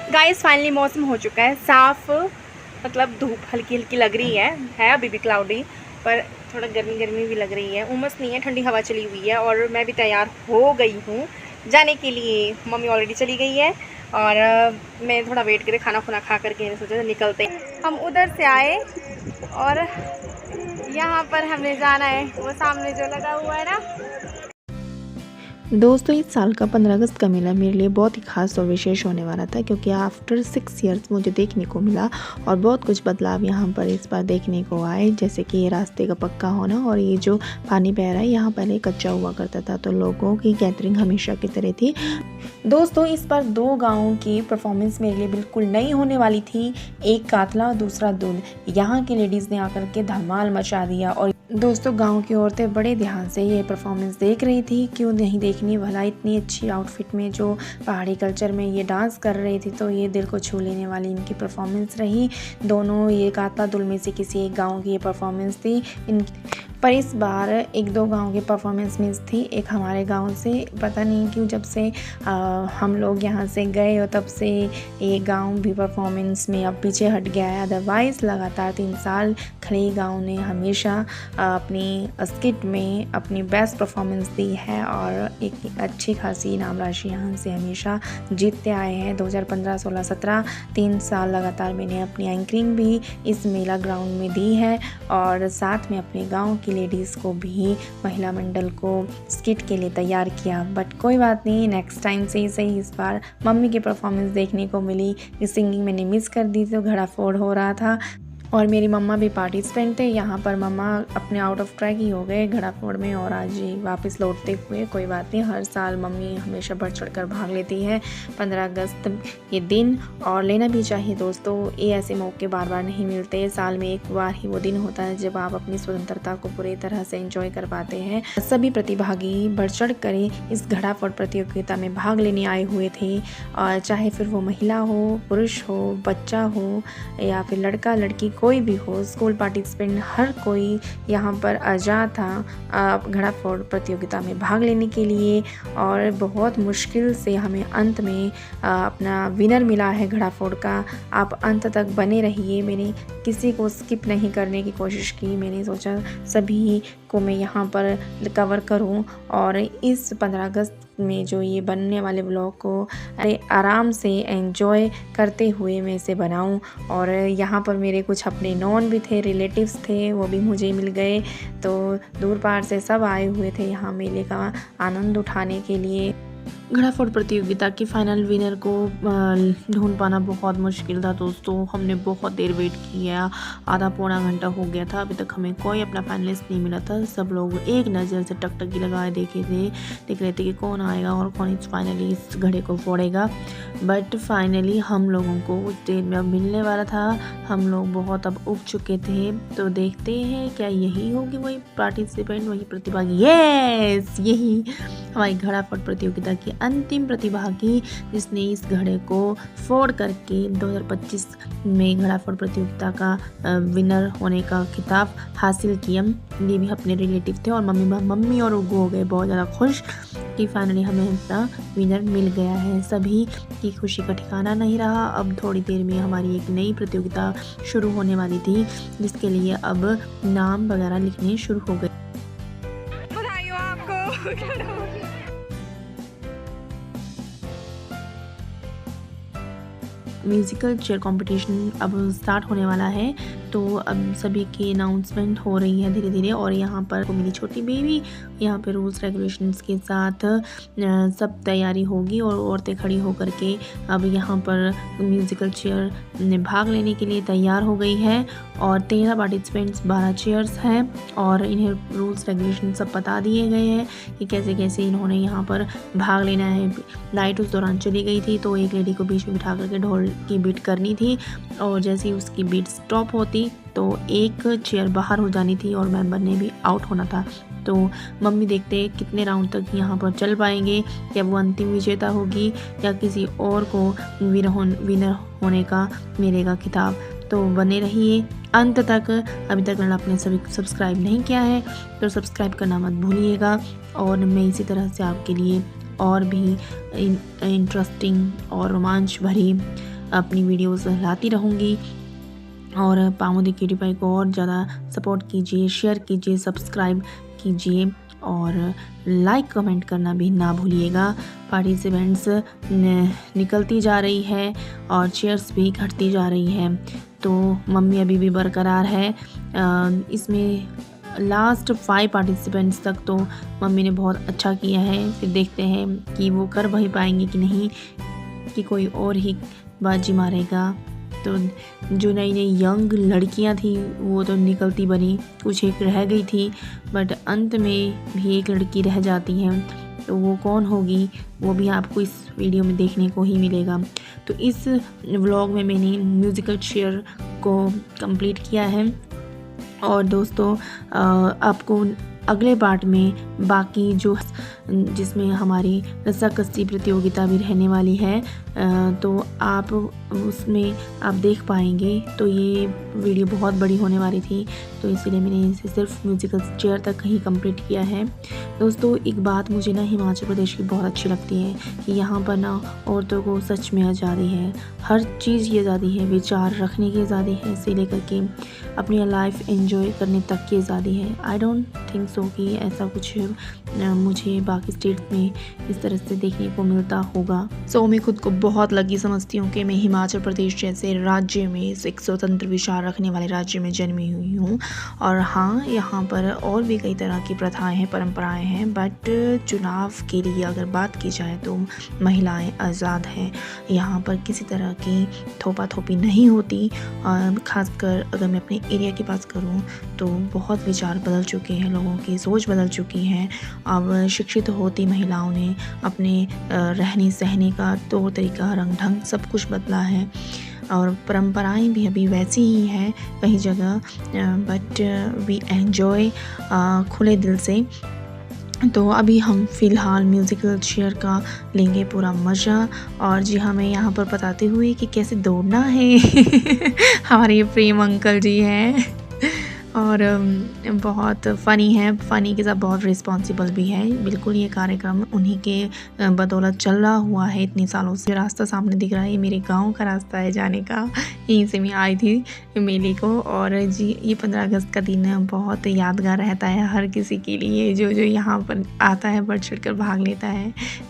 Guys finally मौसम हो चुका है साफ़, मतलब धूप हल्की हल्की लग रही है अभी भी क्लाउडी, पर थोड़ा गर्मी गर्मी भी लग रही है। उमस नहीं है, ठंडी हवा चली हुई है और मैं भी तैयार हो गई हूँ जाने के लिए। मम्मी ऑलरेडी चली गई है और मैं थोड़ा वेट करे, खाना खुना खा करके सोचा निकलते। हम उधर से आए और यहाँ पर हमने जाना है, वो सामने जो लगा हुआ है ना। दोस्तों, इस साल का 15 अगस्त का मेला मेरे लिए बहुत ही खास और विशेष होने वाला था, क्योंकि आफ्टर 6 ईयर्स मुझे देखने को मिला और बहुत कुछ बदलाव यहाँ पर इस बार देखने को आए। जैसे कि ये रास्ते का पक्का होना और ये जो पानी बह रहा है, यहाँ पहले कच्चा हुआ करता था, तो लोगों की गैदरिंग हमेशा की तरह थी। दोस्तों, इस बार 2 गाँव की परफॉर्मेंस मेरे लिए बिल्कुल नई होने वाली थी, एक कातला और दूसरा दूध। यहाँ की लेडीज़ ने आकर के धमाल मचा दिया और दोस्तों, गांव की औरतें बड़े ध्यान से ये परफॉर्मेंस देख रही थी। क्यों नहीं देखनी भला, इतनी अच्छी आउटफिट में जो पहाड़ी कल्चर में ये डांस कर रही थी, तो ये दिल को छू लेने वाली इनकी परफॉर्मेंस रही। दोनों ये कातला दुल में से किसी एक गांव की ये परफॉर्मेंस थी पर इस बार 1-2 गांव की परफॉर्मेंस मिस थी। एक हमारे गांव से, पता नहीं क्यों जब से हम लोग यहाँ से गए और तब से ये गांव भी परफॉर्मेंस में अब पीछे हट गया है। अदरवाइज़ लगातार 3 साल खड़ी गांव ने हमेशा अपनी स्किट में अपनी बेस्ट परफॉर्मेंस दी है और एक अच्छी खासी इनाम राशि यहाँ से हमेशा जीतते आए हैं। 2015, 16, 17 3 साल लगातार मैंने अपनी एंकरिंग भी इस मेला ग्राउंड में दी है और साथ में अपने गांव की लेडीज़ को भी, महिला मंडल को स्किट के लिए तैयार किया। बट कोई बात नहीं, नेक्स्ट टाइम से ही सही, इस बार मम्मी की परफॉर्मेंस देखने को मिली। सिंगिंग मैंने मिस कर दी थी, तो घड़ा फोड़ हो रहा था और मेरी मम्मा भी पार्टिसिपेंट थे। यहाँ पर मम्मा अपने आउट ऑफ ट्रैक ही हो गए घड़ा फोड़ में और आज ही वापस लौटते हुए। कोई बात नहीं, हर साल मम्मी हमेशा बढ़ चढ़ कर भाग लेती है 15 अगस्त ये दिन, और लेना भी चाहिए दोस्तों। ये ऐसे मौके बार बार नहीं मिलते, साल में एक बार ही वो दिन होता है जब आप अपनी स्वतंत्रता को पूरी तरह से एंजॉय कर पाते हैं। सभी प्रतिभागी बढ़ चढ़ कर इस घड़ा फोड़ प्रतियोगिता में भाग लेने आए हुए थे, और चाहे फिर वो महिला हो, पुरुष हो, बच्चा हो या फिर लड़का लड़की, कोई भी हो, स्कूल पार्टिसिपेंट, हर कोई यहाँ पर आज़ाद था घड़ा फोड़ प्रतियोगिता में भाग लेने के लिए। और बहुत मुश्किल से हमें अंत में अपना विनर मिला है घड़ा फोड़ का। आप अंत तक बने रहिए, मैंने किसी को स्किप नहीं करने की कोशिश की। मैंने सोचा सभी को मैं यहाँ पर कवर करूँ और इस 15 अगस्त में जो ये बनने वाले ब्लॉग को आराम से एंजॉय करते हुए मैं इसे बनाऊं। और यहाँ पर मेरे कुछ अपने नॉन भी थे, रिलेटिव्स थे, वो भी मुझे मिल गए। तो दूर पार से सब आए हुए थे यहाँ मेले का आनंद उठाने के लिए। घड़ा फोड़ प्रतियोगिता की फाइनल विनर को ढूंढ पाना बहुत मुश्किल था दोस्तों। हमने बहुत देर वेट किया, आधा पौना घंटा हो गया था, अभी तक हमें कोई अपना फाइनलिस्ट नहीं मिला था। सब लोग एक नज़र से टकटकी लगाए देख रहे थे कि कौन आएगा और कौन फाइनली इस घड़े को फोड़ेगा। बट फाइनली हम लोगों को उस डेट में अब मिलने वाला था। हम लोग बहुत अब उब चुके थे, तो देखते हैं क्या यही होगी वही पार्टिसिपेंट, वही प्रतिभागी। यस, यही हमारी घड़ा फोड़ प्रतियोगिता की अंतिम प्रतिभागी, जिसने इस घड़े को फोड़ करके 2025 में घड़ा फोड़ प्रतियोगिता का विनर होने का खिताब हासिल किया। ये भी अपने रिलेटिव थे और मम्मी और उगू हो गए बहुत ज़्यादा खुश कि फाइनली हमें अपना विनर मिल गया है। सभी की खुशी का ठिकाना नहीं रहा। अब थोड़ी देर में हमारी एक नई प्रतियोगिता शुरू होने वाली थी, जिसके लिए अब नाम वगैरह लिखने शुरू हो गए। बधाई हो आपको। म्यूज़िकल चेयर कंपटीशन अब स्टार्ट होने वाला है, तो अब सभी की अनाउंसमेंट हो रही है धीरे धीरे। और यहाँ पर मेरी छोटी बेबी, यहाँ पे रूल्स रेगुलेशंस के साथ सब तैयारी होगी और औरतें खड़ी होकर के अब यहाँ पर म्यूज़िकल चेयर में भाग लेने के लिए तैयार हो गई है। और 13 पार्टिसिपेंट्स, 12 चेयर्स हैं और इन्हें रूल्स रेगुलेशन सब बता दिए गए हैं कि कैसे कैसे इन्होंने यहाँ पर भाग लेना है। लाइट उस दौरान चली गई थी, तो एक लेडी को बीच में बिठा करके ढोल की बीट करनी थी, और जैसे ही उसकी बीट स्टॉप होती तो एक चेयर बाहर हो जानी थी और मेंबर ने भी आउट होना था। तो मम्मी देखते कितने राउंड तक यहाँ पर चल पाएंगे, क्या वो अंतिम विजेता होगी या किसी और को विनर होने का मिलेगा खिताब। तो बने रहिए अंत तक। अभी तक अगर आपने सभी सब्सक्राइब नहीं किया है तो सब्सक्राइब करना मत भूलिएगा। और मैं इसी तरह से आपके लिए और भी इंटरेस्टिंग और रोमांच भरी अपनी वीडियोस लाती रहूँगी। और पामुदी क्यूटी पाई को और ज़्यादा सपोर्ट कीजिए, शेयर कीजिए, सब्सक्राइब कीजिए और लाइक कमेंट करना भी ना भूलिएगा। पार्टिसिपेंट्स निकलती जा रही है और चेयर्स भी घटती जा रही है, तो मम्मी अभी भी बरकरार है। इसमें लास्ट 5 पार्टिसिपेंट्स तक तो मम्मी ने बहुत अच्छा किया है। फिर देखते हैं कि वो कर वही पाएंगे कि नहीं, कि कोई और ही बाजी मारेगा। तो जो नई नई यंग लड़कियां थी वो तो निकलती बनी, कुछ एक रह गई थी, बट अंत में भी एक लड़की रह जाती है। तो वो कौन होगी वो भी आपको इस वीडियो में देखने को ही मिलेगा। तो इस व्लॉग में मैंने म्यूज़िकल चेयर को कंप्लीट किया है। और दोस्तों आपको अगले पार्ट में बाकी जो जिसमें हमारी रस्साकसी प्रतियोगिता भी रहने वाली है, तो आप उसमें आप देख पाएंगे। तो ये वीडियो बहुत बड़ी होने वाली थी, तो इसीलिए मैंने इसे सिर्फ म्यूज़िकल चेयर तक ही कंप्लीट किया है। दोस्तों एक बात मुझे ना हिमाचल प्रदेश की बहुत अच्छी लगती है कि यहाँ पर ना औरतों को सच में आज़ादी है, हर चीज़ की आज़ादी है, विचार रखने की आज़ादी है, से लेकर के अपनी लाइफ एंजॉय करने तक की आज़ादी है। आई डोंट थिंक सो कि ऐसा कुछ मुझे बाकी स्टेट में इस तरह से देखने को मिलता होगा। सो मैं खुद को बहुत लकी समझती हूँ कि मैं हिमाचल प्रदेश जैसे राज्य में, एक स्वतंत्र विचार रखने वाले राज्य में जन्मी हुई हूँ। और हाँ, यहाँ पर और भी कई तरह की प्रथाएं हैं, परंपराएं हैं, बट चुनाव के लिए अगर बात की जाए तो महिलाएं आज़ाद हैं। यहाँ पर किसी तरह की थोपा थोपी नहीं होती। खासकर अगर मैं अपने एरिया की बात करूँ तो बहुत विचार बदल चुके हैं, लोगों की सोच बदल चुकी है। अब शिक्षित होती महिलाओं ने अपने रहने सहने का तौर तरीका, रंग ढंग सब कुछ बदला है। और परंपराएं भी अभी वैसी ही हैं कई जगह, बट वी एंजॉय खुले दिल से। तो अभी हम फ़िलहाल म्यूज़िकल चेयर का लेंगे पूरा मज़ा। और जी हाँ, मैं यहाँ पर बताते हुए कि कैसे दौड़ना है हमारे ये प्रेम अंकल जी हैं और बहुत फ़नी है, फ़नी के साथ बहुत रिस्पॉन्सिबल भी है। बिल्कुल ये कार्यक्रम उन्हीं के बदौलत चल रहा हुआ है इतने सालों से। रास्ता सामने दिख रहा है, ये मेरे गांव का रास्ता है जाने का, यहीं से मैं आई थी मेले को। और जी ये 15 अगस्त का दिन बहुत यादगार रहता है हर किसी के लिए, जो जो यहाँ पर आता है बढ़ चढ़ कर भाग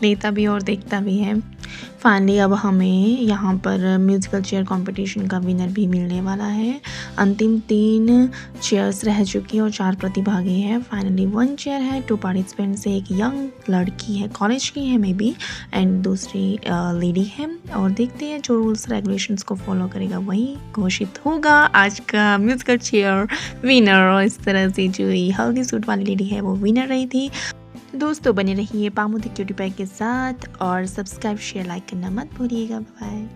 लेता भी और देखता भी है। फाइनली अब हमें यहाँ पर म्यूज़िकल चेयर कंपटीशन का विनर भी मिलने वाला है। अंतिम 3 चेयर्स रह चुकी हैं और 4 प्रतिभागी हैं। फाइनली 1 चेयर है, 2 पार्टिसिपेंट्स है, एक यंग लड़की है, कॉलेज की है मे बी, एंड दूसरी लेडी है। और देखते हैं जो रूल्स रेगुलेशंस को फॉलो करेगा वही घोषित होगा आज का म्यूज़िकल चेयर विनर। और इस तरह से जो ये हल्दी सूट वाली लेडी है वो विनर रही थी। दोस्तों बने रहिए पामुदी क्यूटी पाई के साथ और सब्सक्राइब शेयर लाइक करना मत भूलिएगा। बाय।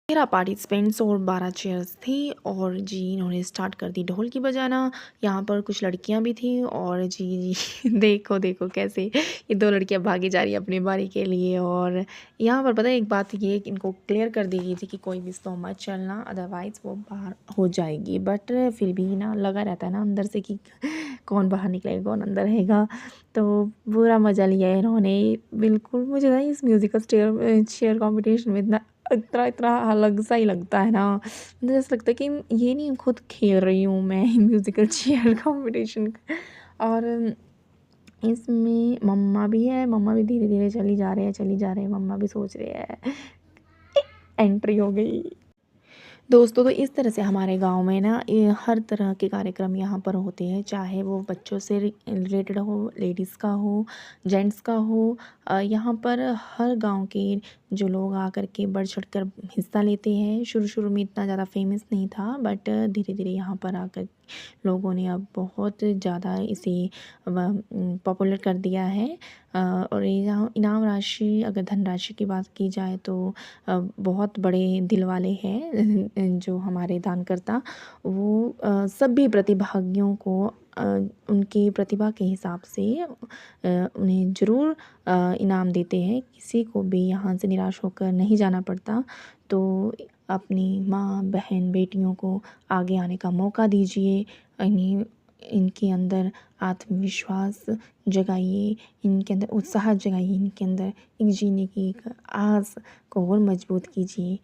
13 पार्टिसिपेंट्स और 12 चेयर्स थी और जी इन्होंने स्टार्ट कर दी ढोल की बजाना। यहाँ पर कुछ लड़कियाँ भी थी और जी देखो देखो कैसे ये 2 लड़कियाँ भागी जा रही है अपनी बारी के लिए। और यहाँ पर पता है एक बात ये कि इनको क्लियर कर दी गई थी कि कोई भी स्लो मत चलना, अदरवाइज़ वो बाहर हो जाएगी। बट फिर भी ना लगा रहता है ना अंदर से कि कौन बाहर निकलेगा कौन अंदर रहेगा। तो पूरा मज़ा लिया है इन्होंने। बिल्कुल मुझे ना इस म्यूज़िकल चेयर कॉम्पिटिशन में इतना इतना अलग सा ही लगता है ना। मुझे ऐसा लगता है कि ये नहीं खुद खेल रही हूँ मैं म्यूज़िकल चेयर कॉम्पिटिशन। और इसमें मम्मा भी है, मम्मा भी धीरे धीरे चली जा रहे हैं, मम्मा भी सोच रहे हैं एंट्री हो गई। दोस्तों तो इस तरह से हमारे गांव में ना ये हर तरह के कार्यक्रम यहाँ पर होते हैं, चाहे वो बच्चों से रिलेटेड हो, लेडीज़ का हो, जेंट्स का हो। यहाँ पर हर गांव के जो लोग आकर के बढ़ चढ़कर हिस्सा लेते हैं। शुरू शुरू में इतना ज़्यादा फेमस नहीं था, बट धीरे धीरे यहाँ पर आकर लोगों ने अब बहुत ज़्यादा इसे पॉपुलर कर दिया है। और यहाँ इनाम राशि, अगर धनराशि की बात की जाए तो बहुत बड़े दिल वाले हैं जो हमारे दानकर्ता। वो सभी प्रतिभागियों को उनकी प्रतिभा के हिसाब से उन्हें ज़रूर इनाम देते हैं। किसी को भी यहाँ से निराश होकर नहीं जाना पड़ता। तो अपनी माँ, बहन, बेटियों को आगे आने का मौका दीजिए। इनके अंदर आत्मविश्वास जगाइए, इनके अंदर उत्साह जगाइए, इनके अंदर एक जीने की एक आस को और मजबूत कीजिए।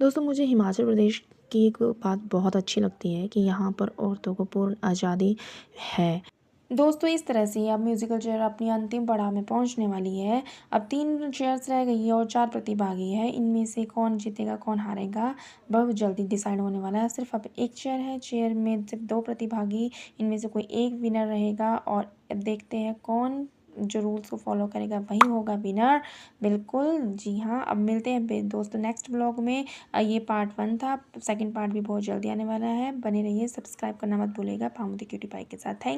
दोस्तों मुझे हिमाचल प्रदेश की एक बात बहुत अच्छी लगती है कि यहाँ पर औरतों को पूर्ण आज़ादी है। दोस्तों इस तरह से अब म्यूज़िकल चेयर अपनी अंतिम पड़ाव में पहुंचने वाली है। अब 3 चेयर्स रह गई है और 4 प्रतिभागी है। इनमें से कौन जीतेगा कौन हारेगा बहुत जल्दी डिसाइड होने वाला है। सिर्फ अब एक चेयर है, चेयर में सिर्फ 2 प्रतिभागी, इनमें से कोई एक विनर रहेगा। और अब देखते हैं कौन जो रूल्स को फॉलो करेगा वही होगा विनर। बिल्कुल जी हाँ। अब मिलते हैं दोस्तों नेक्स्ट ब्लॉग में। ये पार्ट 1 था, सेकंड पार्ट भी बहुत जल्दी आने वाला है। बने रहिए, सब्सक्राइब करना मत भूलिएगा पामुदी क्यूटी पाई के साथ। थैंक